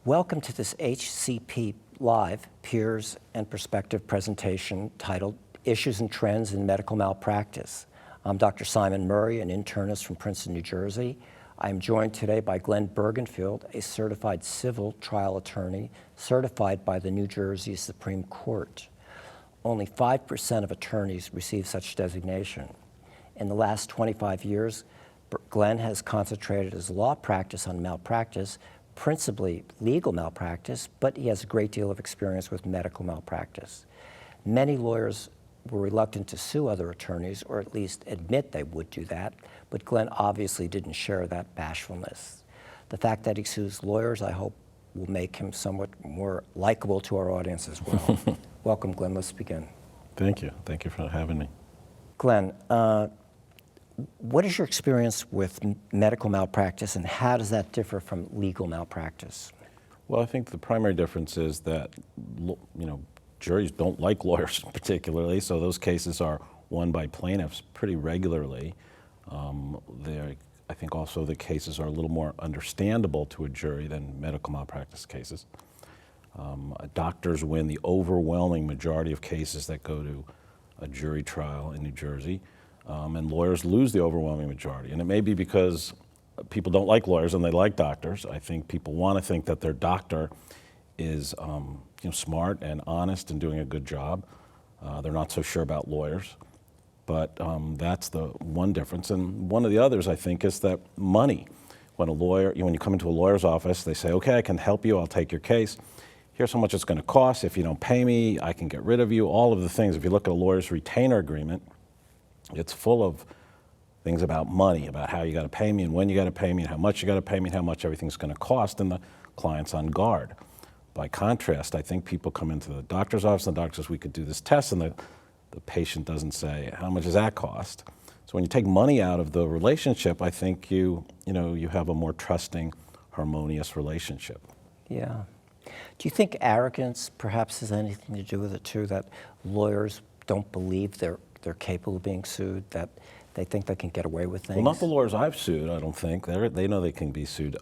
Welcome to this HCP Live Peers and Perspective presentation titled Issues and Trends in Medical Malpractice. I'm Dr. Simon Murray, an internist from Princeton, New Jersey. I'm joined today by Glenn Bergenfield, a certified civil trial attorney certified by the New Jersey Supreme Court. Only 5% of attorneys receive such designation. In the last 25 years, Glenn has concentrated his law practice on malpractice, principally legal malpractice, but he has a great deal of experience with medical malpractice. Many lawyers were reluctant to sue other attorneys, or at least admit they would do that, but Glenn obviously didn't share that bashfulness. The fact that he sues lawyers, I hope, will make him somewhat more likable to our audience as well. Welcome, Glenn. Let's begin. Thank you. Thank you for having me. Glenn, what is your experience with medical malpractice, and how does that differ from legal malpractice? Well, I think the primary difference is that, juries don't like lawyers particularly, so those cases are won by plaintiffs pretty regularly. I think also the cases are a little more understandable to a jury than medical malpractice cases. Doctors win the overwhelming majority of cases that go to a jury trial in New Jersey. And lawyers lose the overwhelming majority. And it may be because people don't like lawyers and they like doctors. I think people want to think that their doctor is smart and honest and doing a good job. They're not so sure about lawyers. But that's the one difference. And one of the others, I think, is that money. When when you come into a lawyer's office, they say, okay, I can help you, I'll take your case. Here's how much it's going to cost. If you don't pay me, I can get rid of you. All of the things. If you look at a lawyer's retainer agreement, it's full of things about money, about how you got to pay me and when you got to pay me and how much you got to pay me and how much everything's going to cost, and the client's on guard. By contrast, I think people come into the doctor's office and the doctor says, we could do this test, and the patient doesn't say, how much does that cost? So when you take money out of the relationship, I think you have a more trusting, harmonious relationship. Yeah. Do you think arrogance perhaps has anything to do with it too, that lawyers don't believe they're capable of being sued, that they think they can get away with things? Well, not the lawyers I've sued, I don't think. They know they can be sued.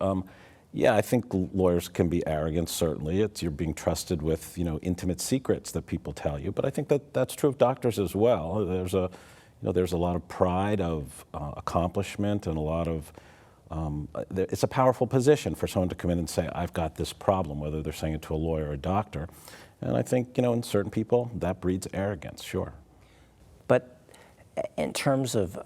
Yeah, I think lawyers can be arrogant, certainly. You're being trusted with, intimate secrets that people tell you. But I think that's true of doctors as well. There's a lot of pride of accomplishment and a lot of, it's a powerful position for someone to come in and say, I've got this problem, whether they're saying it to a lawyer or a doctor. And I think, in certain people, that breeds arrogance, sure. But in terms of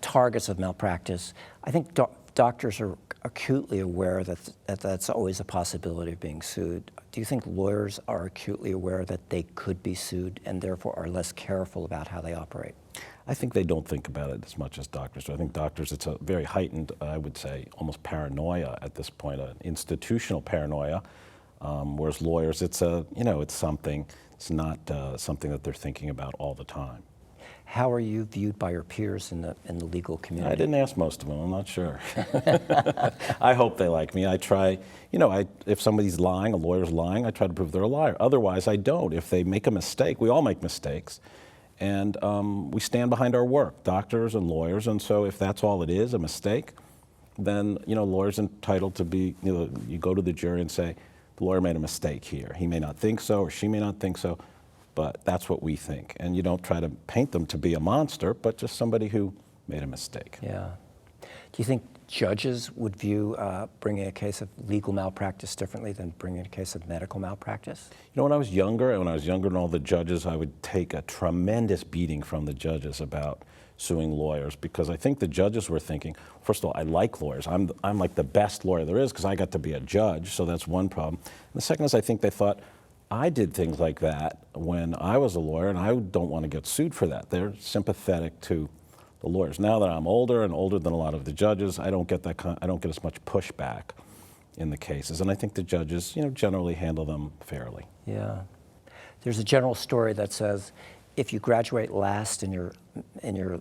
targets of malpractice, I think doctors are acutely aware that that's always a possibility of being sued. Do you think lawyers are acutely aware that they could be sued and therefore are less careful about how they operate? I think they don't think about it as much as doctors do. I think doctors, it's a very heightened, I would say, almost paranoia at this point, an institutional paranoia. Whereas lawyers, it's something. It's not something that they're thinking about all the time. How are you viewed by your peers in the legal community? I didn't ask most of them. I'm not sure. I hope they like me. I try. If somebody's lying, a lawyer's lying, I try to prove they're a liar. Otherwise, I don't. If they make a mistake, we all make mistakes, and we stand behind our work, doctors and lawyers. And so, if that's all it is, a mistake, then lawyers entitled to be. You go to the jury and say, the lawyer made a mistake here. He may not think so, or she may not think so. But that's what we think. And you don't try to paint them to be a monster, but just somebody who made a mistake. Yeah. Do you think judges would view bringing a case of legal malpractice differently than bringing a case of medical malpractice? When I was younger, than all the judges, I would take a tremendous beating from the judges about suing lawyers, because I think the judges were thinking, first of all, I like lawyers. I'm like the best lawyer there is because I got to be a judge, so that's one problem. And the second is I think they thought, I did things like that when I was a lawyer, and I don't want to get sued for that. They're sympathetic to the lawyers. Now that I'm older and older than a lot of the judges, I don't get as much pushback in the cases, and I think the judges, generally handle them fairly. Yeah, there's a general story that says, if you graduate last in your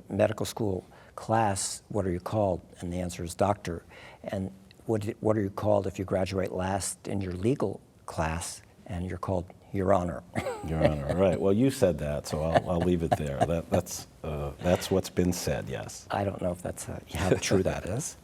medical school class, what are you called? And the answer is doctor. And what are you called if you graduate last in your legal class? And you're called Your Honor. Your Honor, right. Well, you said that, so I'll leave it there. That's what's been said, yes. I don't know if that's how true that is.